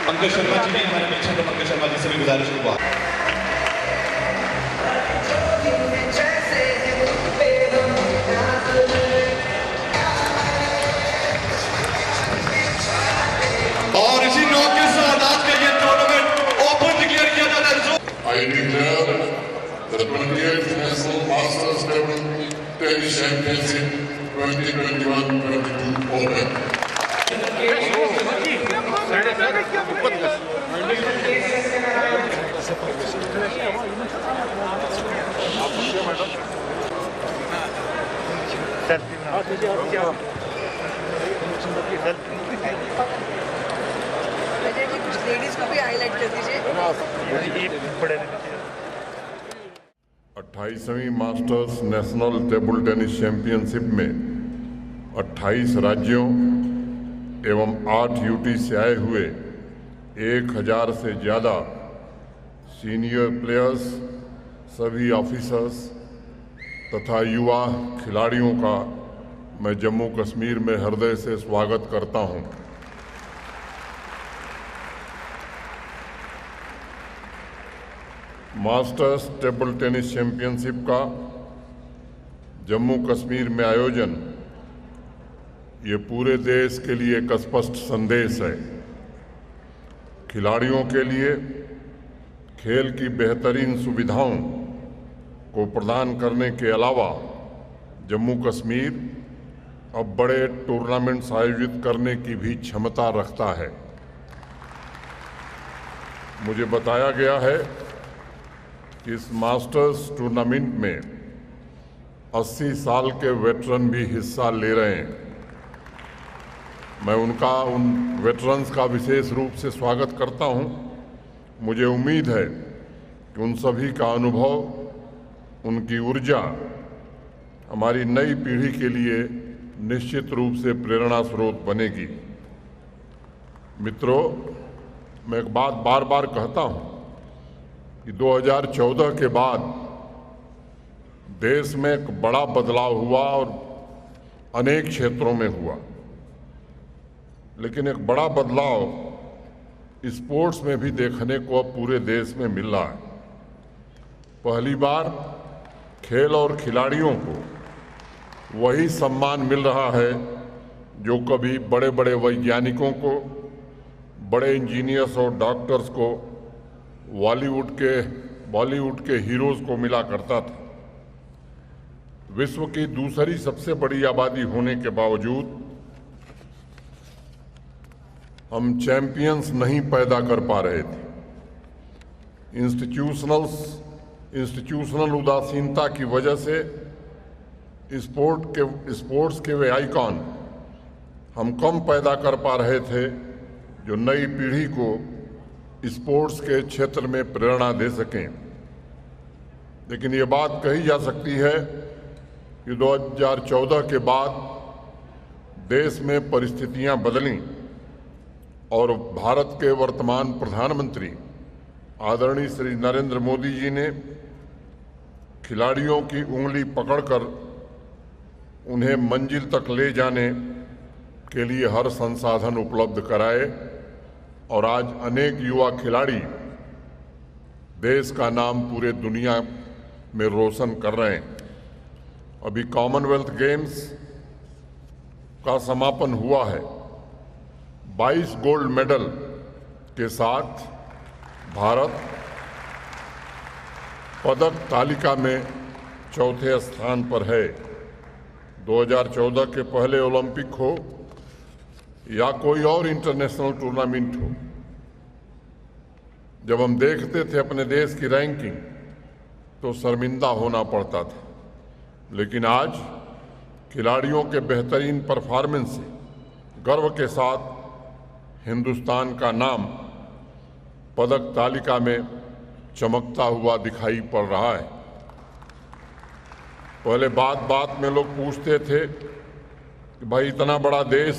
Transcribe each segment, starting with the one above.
पंकज शर्मा जी ने हमारे पीछे, तो पंकज शर्मा जी से भी गुजारिश हुआ। और इसी नोट के साथ आज का ये टूर्नामेंट ओपन डिक्लेयर किया जाता है। I declare the 28th National Masters Table Tennis Championship 2021-22 open. Ladies को भी हाईलाइट कर दीजिए। 28वीं masters national table tennis championship में 28 राज्यों एवं 8 यूटी से आए हुए 1000 से ज़्यादा सीनियर प्लेयर्स, सभी ऑफिसर्स तथा युवा खिलाड़ियों का मैं जम्मू कश्मीर में हृदय से स्वागत करता हूं। मास्टर्स टेबल टेनिस चैंपियनशिप का जम्मू कश्मीर में आयोजन ये पूरे देश के लिए एक स्पष्ट संदेश है। खिलाड़ियों के लिए खेल की बेहतरीन सुविधाओं को प्रदान करने के अलावा जम्मू कश्मीर अब बड़े टूर्नामेंट्स आयोजित करने की भी क्षमता रखता है। मुझे बताया गया है कि इस मास्टर्स टूर्नामेंट में 80 साल के वेटरन भी हिस्सा ले रहे हैं। मैं उन वेटरन्स का विशेष रूप से स्वागत करता हूं। मुझे उम्मीद है कि उन सभी का अनुभव, उनकी ऊर्जा हमारी नई पीढ़ी के लिए निश्चित रूप से प्रेरणा स्रोत बनेगी। मित्रों, मैं एक बात बार बार कहता हूं कि 2014 के बाद देश में एक बड़ा बदलाव हुआ और अनेक क्षेत्रों में हुआ, लेकिन एक बड़ा बदलाव स्पोर्ट्स में भी देखने को अब पूरे देश में मिल रहा है। पहली बार खेल और खिलाड़ियों को वही सम्मान मिल रहा है जो कभी बड़े बड़े वैज्ञानिकों को, बड़े इंजीनियर्स और डॉक्टर्स को, बॉलीवुड के हीरोज को मिला करता था। विश्व की दूसरी सबसे बड़ी आबादी होने के बावजूद हम चैंपियंस नहीं पैदा कर पा रहे थे। इंस्टीट्यूशनल उदासीनता की वजह से स्पोर्ट्स के वे आइकॉन हम कम पैदा कर पा रहे थे जो नई पीढ़ी को स्पोर्ट्स के क्षेत्र में प्रेरणा दे सकें। लेकिन ये बात कही जा सकती है कि 2014 के बाद देश में परिस्थितियां बदलीं और भारत के वर्तमान प्रधानमंत्री आदरणीय श्री नरेंद्र मोदी जी ने खिलाड़ियों की उंगली पकड़कर उन्हें मंजिल तक ले जाने के लिए हर संसाधन उपलब्ध कराए और आज अनेक युवा खिलाड़ी देश का नाम पूरे दुनिया में रोशन कर रहे हैं। अभी कॉमनवेल्थ गेम्स का समापन हुआ है। 22 गोल्ड मेडल के साथ भारत पदक तालिका में चौथे स्थान पर है। 2014 के पहले ओलंपिक हो या कोई और इंटरनेशनल टूर्नामेंट हो, जब हम देखते थे अपने देश की रैंकिंग तो शर्मिंदा होना पड़ता था। लेकिन आज खिलाड़ियों के बेहतरीन परफॉर्मेंस से गर्व के साथ हिंदुस्तान का नाम पदक तालिका में चमकता हुआ दिखाई पड़ रहा है। पहले बात बात में लोग पूछते थे कि भाई इतना बड़ा देश,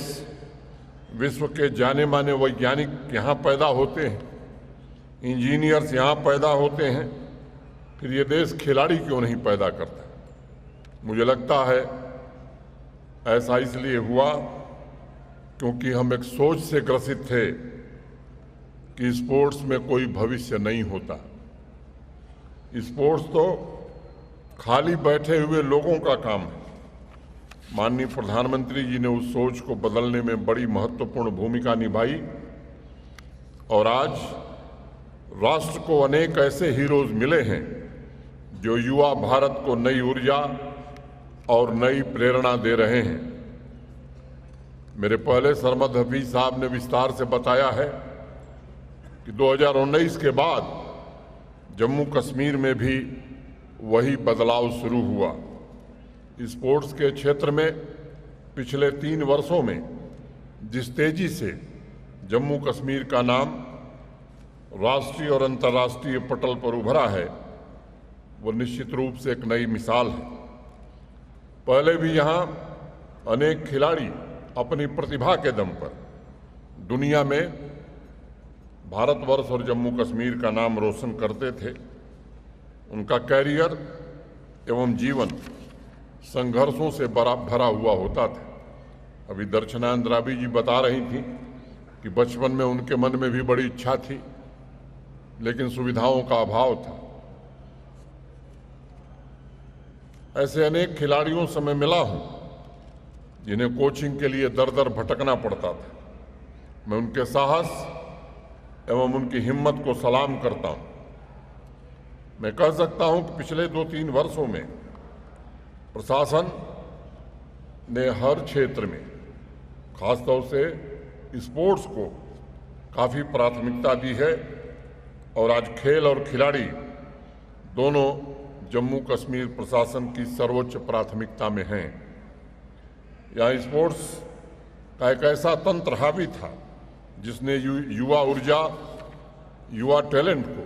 विश्व के जाने माने वैज्ञानिक यहाँ पैदा होते हैं, इंजीनियर्स यहाँ पैदा होते हैं, फिर ये देश खिलाड़ी क्यों नहीं पैदा करता? मुझे लगता है ऐसा इसलिए हुआ क्योंकि हम एक सोच से ग्रसित थे कि स्पोर्ट्स में कोई भविष्य नहीं होता। स्पोर्ट्स तो खाली बैठे हुए लोगों का काम है। माननीय प्रधानमंत्री जी ने उस सोच को बदलने में बड़ी महत्वपूर्ण भूमिका निभाई और आज राष्ट्र को अनेक ऐसे हीरोज मिले हैं जो युवा भारत को नई ऊर्जा और नई प्रेरणा दे रहे हैं। मेरे पहले सरमद हफीज साहब ने विस्तार से बताया है कि 2019 के बाद जम्मू कश्मीर में भी वही बदलाव शुरू हुआ। स्पोर्ट्स के क्षेत्र में पिछले 3 वर्षों में जिस तेजी से जम्मू कश्मीर का नाम राष्ट्रीय और अंतर्राष्ट्रीय पटल पर उभरा है, वो निश्चित रूप से एक नई मिसाल है। पहले भी यहाँ अनेक खिलाड़ी अपनी प्रतिभा के दम पर दुनिया में भारतवर्ष और जम्मू कश्मीर का नाम रोशन करते थे। उनका कैरियर एवं जीवन संघर्षों से भरा हुआ होता था। अभी दर्शना अंद्राबी जी बता रही थी कि बचपन में उनके मन में भी बड़ी इच्छा थी, लेकिन सुविधाओं का अभाव था। ऐसे अनेक खिलाड़ियों से मैं मिला हूं जिन्हें कोचिंग के लिए दर दर भटकना पड़ता था। मैं उनके साहस एवं उनकी हिम्मत को सलाम करता हूं। मैं कह सकता हूं कि पिछले 2-3 वर्षों में प्रशासन ने हर क्षेत्र में खासतौर से स्पोर्ट्स को काफ़ी प्राथमिकता दी है और आज खेल और खिलाड़ी दोनों जम्मू कश्मीर प्रशासन की सर्वोच्च प्राथमिकता में हैं। यहाँ स्पोर्ट्स का एक ऐसा तंत्र हावी था जिसने युवा ऊर्जा, युवा टैलेंट को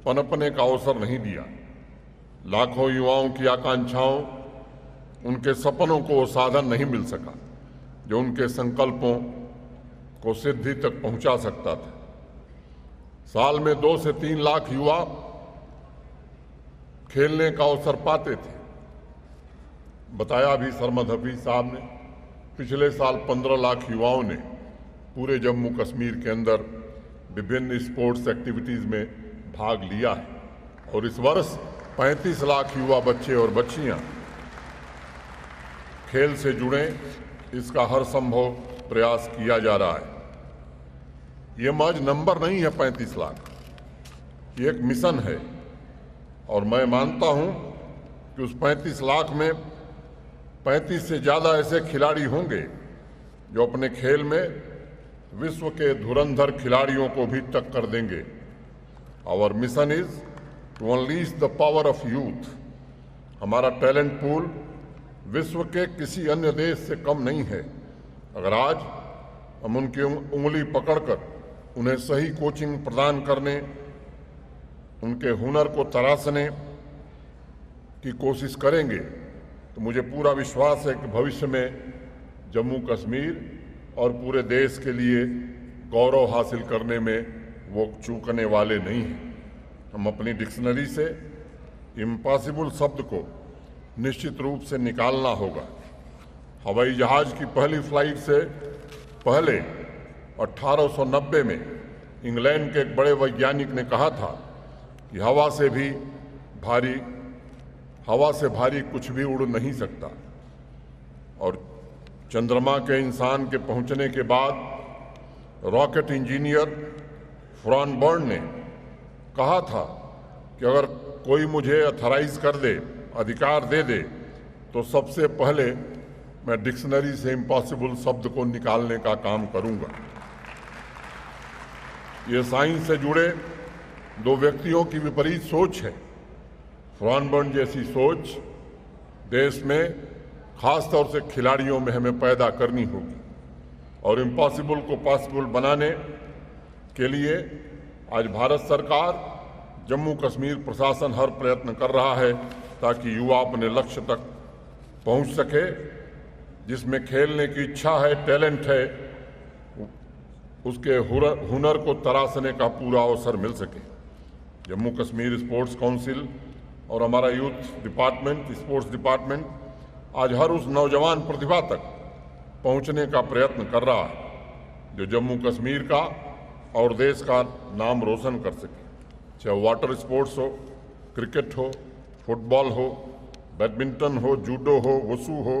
पनपने का अवसर नहीं दिया। लाखों युवाओं की आकांक्षाओं, उनके सपनों को वो साधन नहीं मिल सका जो उनके संकल्पों को सिद्धि तक पहुंचा सकता था। साल में 2 से 3 लाख युवा खेलने का अवसर पाते थे। बताया भी सरमद हफीज साहब ने, पिछले साल 15 लाख युवाओं ने पूरे जम्मू कश्मीर के अंदर विभिन्न स्पोर्ट्स एक्टिविटीज में भाग लिया है और इस वर्ष 35 लाख युवा बच्चे और बच्चियां खेल से जुड़े, इसका हर संभव प्रयास किया जा रहा है। ये महज नंबर नहीं है 35 लाख, ये एक मिशन है और मैं मानता हूं कि उस 35 लाख में 35 से ज़्यादा ऐसे खिलाड़ी होंगे जो अपने खेल में विश्व के धुरंधर खिलाड़ियों को भी टक्कर देंगे। Our mission is to unleash the power of youth. हमारा टैलेंट पूल विश्व के किसी अन्य देश से कम नहीं है। अगर आज हम उनकी उंगली पकड़कर उन्हें सही कोचिंग प्रदान करने, उनके हुनर को तराशने की कोशिश करेंगे तो मुझे पूरा विश्वास है कि भविष्य में जम्मू कश्मीर और पूरे देश के लिए गौरव हासिल करने में वो चूकने वाले नहीं हैं। हम अपनी डिक्शनरी से इम्पॉसिबल शब्द को निश्चित रूप से निकालना होगा। हवाई जहाज की पहली फ्लाइट से पहले 1890 में इंग्लैंड के एक बड़े वैज्ञानिक ने कहा था कि हवा से भारी कुछ भी उड़ नहीं सकता। और चंद्रमा के इंसान के पहुंचने के बाद रॉकेट इंजीनियर फ्रॉन बर्न ने कहा था कि अगर कोई मुझे अथराइज कर दे, अधिकार दे दे, तो सबसे पहले मैं डिक्शनरी से इम्पॉसिबल शब्द को निकालने का काम करूंगा। ये साइंस से जुड़े 2 व्यक्तियों की विपरीत सोच है। फ्रॉन बर्न जैसी सोच देश में खास तौर से खिलाड़ियों में हमें पैदा करनी होगी और इम्पॉसिबल को पॉसिबल बनाने के लिए आज भारत सरकार, जम्मू कश्मीर प्रशासन हर प्रयत्न कर रहा है ताकि युवा अपने लक्ष्य तक पहुंच सके। जिसमें खेलने की इच्छा है, टैलेंट है, उसके हुनर को तराशने का पूरा अवसर मिल सके। जम्मू कश्मीर स्पोर्ट्स काउंसिल और हमारा यूथ डिपार्टमेंट, स्पोर्ट्स डिपार्टमेंट आज हर उस नौजवान प्रतिभा तक पहुंचने का प्रयत्न कर रहा है जो जम्मू कश्मीर का और देश का नाम रोशन कर सकें। चाहे वाटर स्पोर्ट्स हो, क्रिकेट हो, फुटबॉल हो, बैडमिंटन हो, जूडो हो, वुशु हो,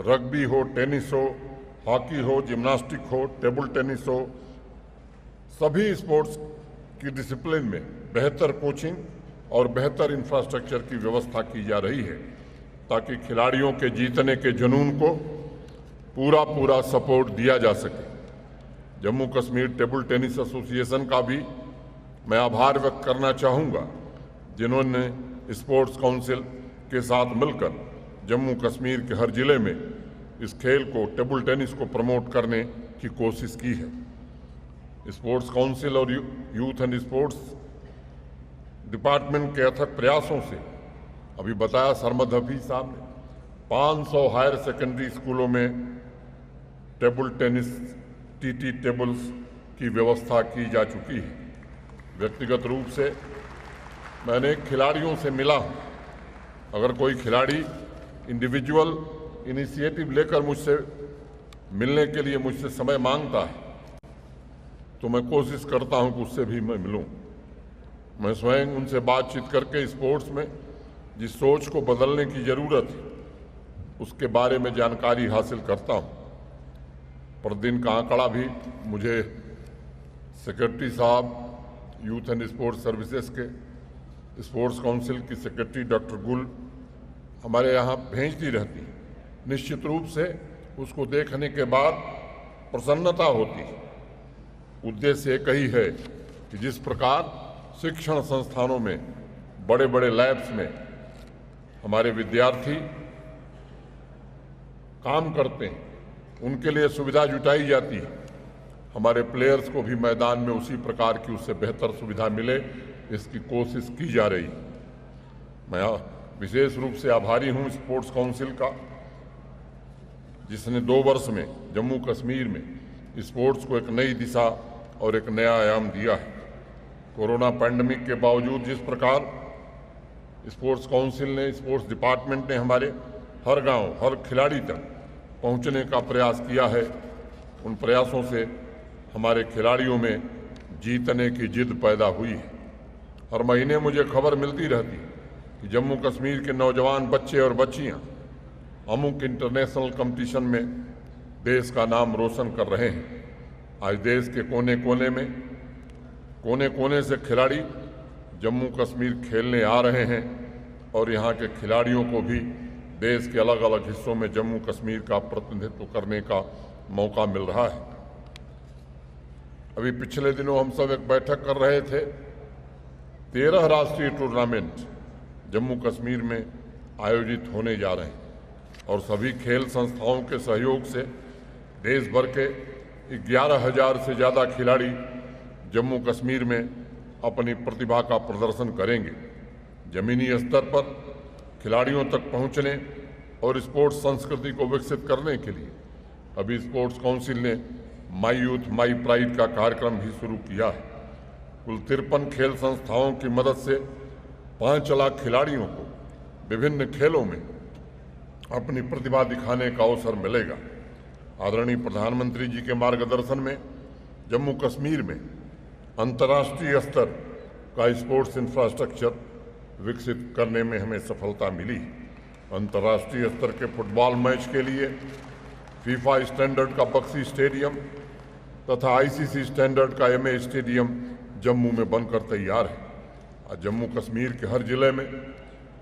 रग्बी हो, टेनिस हो, हॉकी हो, जिम्नास्टिक हो, टेबल टेनिस हो, सभी स्पोर्ट्स की डिसिप्लिन में बेहतर कोचिंग और बेहतर इंफ्रास्ट्रक्चर की व्यवस्था की जा रही है ताकि खिलाड़ियों के जीतने के जुनून को पूरा सपोर्ट दिया जा सके। Jammu Kashmir table tennis association का भी मैं आभार व्यक्त करना चाहूँगा, जिन्होंने स्पोर्ट्स काउंसिल के साथ मिलकर जम्मू कश्मीर के हर जिले में इस खेल को, टेबल टेनिस को प्रमोट करने की कोशिश की है। स्पोर्ट्स काउंसिल और यूथ एंड स्पोर्ट्स डिपार्टमेंट के अथक प्रयासों से, अभी बताया सरमद हफीज साहब ने, 500 हायर सेकेंडरी स्कूलों में टेबल टेनिस टीटी टेबल्स की व्यवस्था की जा चुकी है। व्यक्तिगत रूप से मैंने खिलाड़ियों से मिला हूं। अगर कोई खिलाड़ी इंडिविजुअल इनिशिएटिव लेकर मुझसे मिलने के लिए मुझसे समय मांगता है तो मैं कोशिश करता हूं कि उससे भी मैं मिलूं। मैं स्वयं उनसे बातचीत करके स्पोर्ट्स में जिस सोच को बदलने की जरूरत है उसके बारे में जानकारी हासिल करता हूं। प्रतिदिन का आंकड़ा भी मुझे सेक्रेटरी साहब यूथ एंड स्पोर्ट्स सर्विसेज के, स्पोर्ट्स काउंसिल की सेक्रेटरी डॉक्टर गुल हमारे यहाँ भेजती रहती है। निश्चित रूप से उसको देखने के बाद प्रसन्नता होती है। उद्देश्य एक ही है कि जिस प्रकार शिक्षण संस्थानों में, बड़े बड़े लैब्स में हमारे विद्यार्थी काम करते हैं, उनके लिए सुविधा जुटाई जाती है, हमारे प्लेयर्स को भी मैदान में उसी प्रकार की, उससे बेहतर सुविधा मिले, इसकी कोशिश की जा रही है। मैं विशेष रूप से आभारी हूं स्पोर्ट्स काउंसिल का, जिसने 2 वर्ष में जम्मू कश्मीर में स्पोर्ट्स को एक नई दिशा और एक नया आयाम दिया है। कोरोना पैंडेमिक के बावजूद जिस प्रकार स्पोर्ट्स काउंसिल ने, स्पोर्ट्स डिपार्टमेंट ने हमारे हर गांव, हर खिलाड़ी तक पहुंचने का प्रयास किया है, उन प्रयासों से हमारे खिलाड़ियों में जीतने की जिद पैदा हुई है। हर महीने मुझे खबर मिलती रहती है कि जम्मू कश्मीर के नौजवान बच्चे और बच्चियां अमुक इंटरनेशनल कंपटीशन में देश का नाम रोशन कर रहे हैं। आज देश के कोने कोने से खिलाड़ी जम्मू कश्मीर खेलने आ रहे हैं और यहाँ के खिलाड़ियों को भी देश के अलग अलग हिस्सों में जम्मू कश्मीर का प्रतिनिधित्व करने का मौका मिल रहा है। अभी पिछले दिनों हम सब एक बैठक कर रहे थे। 13 राष्ट्रीय टूर्नामेंट जम्मू कश्मीर में आयोजित होने जा रहे हैं और सभी खेल संस्थाओं के सहयोग से देश भर के 11,000 से ज़्यादा खिलाड़ी जम्मू कश्मीर में अपनी प्रतिभा का प्रदर्शन करेंगे। जमीनी स्तर पर खिलाड़ियों तक पहुंचने और स्पोर्ट्स संस्कृति को विकसित करने के लिए अभी स्पोर्ट्स काउंसिल ने माई यूथ माई प्राइड का कार्यक्रम भी शुरू किया है। कुल 53 खेल संस्थाओं की मदद से 5 लाख खिलाड़ियों को विभिन्न खेलों में अपनी प्रतिभा दिखाने का अवसर मिलेगा। आदरणीय प्रधानमंत्री जी के मार्गदर्शन में जम्मू कश्मीर में अंतर्राष्ट्रीय स्तर का स्पोर्ट्स इंफ्रास्ट्रक्चर विकसित करने में हमें सफलता मिली। अंतर्राष्ट्रीय स्तर के फुटबॉल मैच के लिए फीफा स्टैंडर्ड का बक्सी स्टेडियम तथा आईसीसी स्टैंडर्ड का एमए स्टेडियम जम्मू में बनकर तैयार है। आज जम्मू कश्मीर के हर जिले में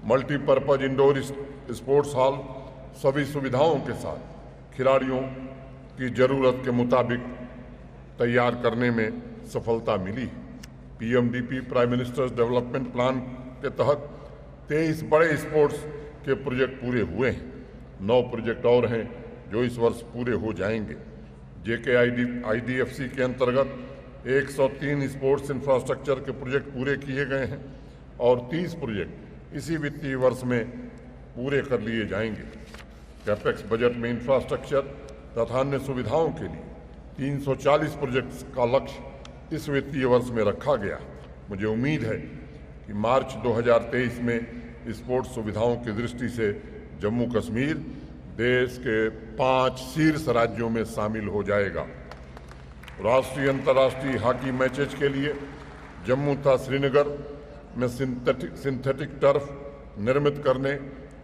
मल्टीपर्पज इंडोर स्पोर्ट्स हॉल सभी सुविधाओं के साथ खिलाड़ियों की ज़रूरत के मुताबिक तैयार करने में सफलता मिली है। PMDP prime ministers development plan के तहत 23 बड़े स्पोर्ट्स के प्रोजेक्ट पूरे हुए हैं। 9 प्रोजेक्ट और हैं जो इस वर्ष पूरे हो जाएंगे। JKIDFC के अंतर्गत 103 स्पोर्ट्स इंफ्रास्ट्रक्चर के प्रोजेक्ट पूरे किए गए हैं और 30 प्रोजेक्ट इसी वित्तीय वर्ष में पूरे कर लिए जाएंगे। कैपेक्स बजट में इंफ्रास्ट्रक्चर तथा अन्य सुविधाओं के लिए 340 प्रोजेक्ट्स का लक्ष्य इस वित्तीय वर्ष में रखा गया। मुझे उम्मीद है कि मार्च 2023 में स्पोर्ट्स सुविधाओं की दृष्टि से जम्मू कश्मीर देश के 5 शीर्ष राज्यों में शामिल हो जाएगा। राष्ट्रीय अंतर्राष्ट्रीय हॉकी मैचेज के लिए जम्मू तथा श्रीनगर में सिंथेटिक टर्फ निर्मित करने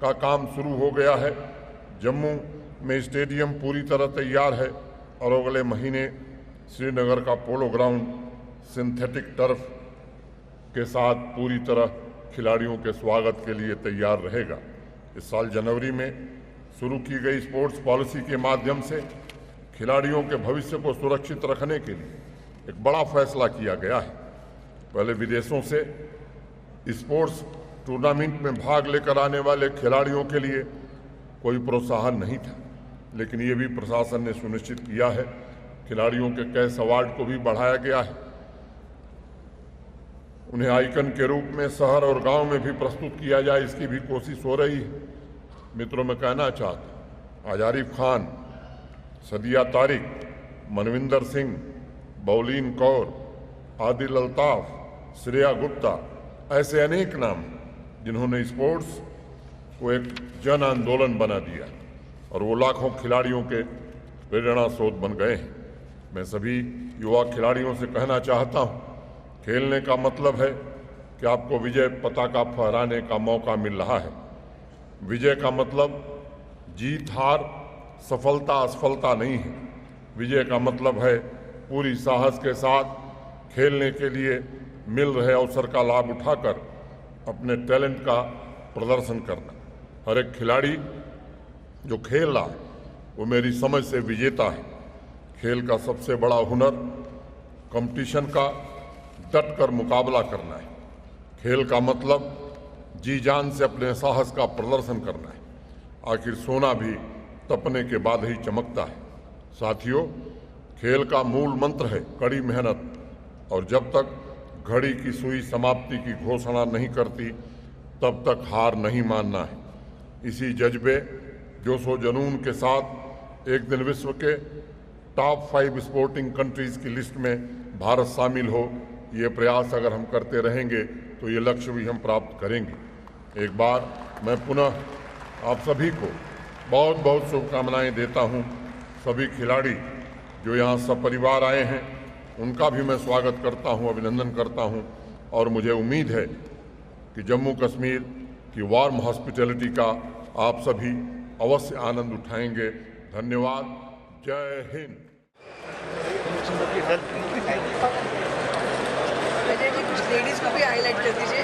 का काम शुरू हो गया है। जम्मू में स्टेडियम पूरी तरह तैयार है और अगले महीने श्रीनगर का पोलो ग्राउंड सिंथेटिक टर्फ के साथ पूरी तरह खिलाड़ियों के स्वागत के लिए तैयार रहेगा। इस साल जनवरी में शुरू की गई स्पोर्ट्स पॉलिसी के माध्यम से खिलाड़ियों के भविष्य को सुरक्षित रखने के लिए एक बड़ा फैसला किया गया है। पहले विदेशों से स्पोर्ट्स टूर्नामेंट में भाग लेकर आने वाले खिलाड़ियों के लिए कोई प्रोत्साहन नहीं था, लेकिन ये भी प्रशासन ने सुनिश्चित किया है। खिलाड़ियों के कैश अवार्ड को भी बढ़ाया गया है। उन्हें आइकन के रूप में शहर और गांव में भी प्रस्तुत किया जाए, इसकी भी कोशिश हो रही है। मित्रों, मैं कहना चाहता हूँ, आज आरिफ खान, सदिया तारिक, मनविंदर सिंह, बौलीन कौर, आदिल अल्ताफ, श्रेया गुप्ता, ऐसे अनेक नाम जिन्होंने स्पोर्ट्स को एक जन आंदोलन बना दिया और वो लाखों खिलाड़ियों के प्रेरणा स्रोत बन गए हैं। मैं सभी युवा खिलाड़ियों से कहना चाहता हूँ, खेलने का मतलब है कि आपको विजय पताका फहराने का मौका मिल रहा है। विजय का मतलब जीत हार, सफलता असफलता नहीं है। विजय का मतलब है पूरी साहस के साथ खेलने के लिए मिल रहे अवसर का लाभ उठाकर अपने टैलेंट का प्रदर्शन करना। हर एक खिलाड़ी जो खेल रहा है वो मेरी समझ से विजेता है। खेल का सबसे बड़ा हुनर कंपटीशन का डट कर मुकाबला करना है। खेल का मतलब जी जान से अपने साहस का प्रदर्शन करना है। आखिर सोना भी तपने के बाद ही चमकता है। साथियों, खेल का मूल मंत्र है कड़ी मेहनत, और जब तक घड़ी की सुई समाप्ति की घोषणा नहीं करती तब तक हार नहीं मानना है। इसी जज्बे, जोशो जुनून के साथ एक दिन विश्व के टॉप 5 स्पोर्टिंग कंट्रीज की लिस्ट में भारत शामिल हो, ये प्रयास अगर हम करते रहेंगे तो ये लक्ष्य भी हम प्राप्त करेंगे। एक बार मैं पुनः आप सभी को बहुत बहुत शुभकामनाएं देता हूं। सभी खिलाड़ी जो यहाँ सपरिवार आए हैं उनका भी मैं स्वागत करता हूं, अभिनंदन करता हूं, और मुझे उम्मीद है कि जम्मू कश्मीर की वार्म हॉस्पिटैलिटी का आप सभी अवश्य आनंद उठाएंगे। धन्यवाद। जय हिंद। अजय जी, कुछ लेडीज को भी हाईलाइट कर दीजिए।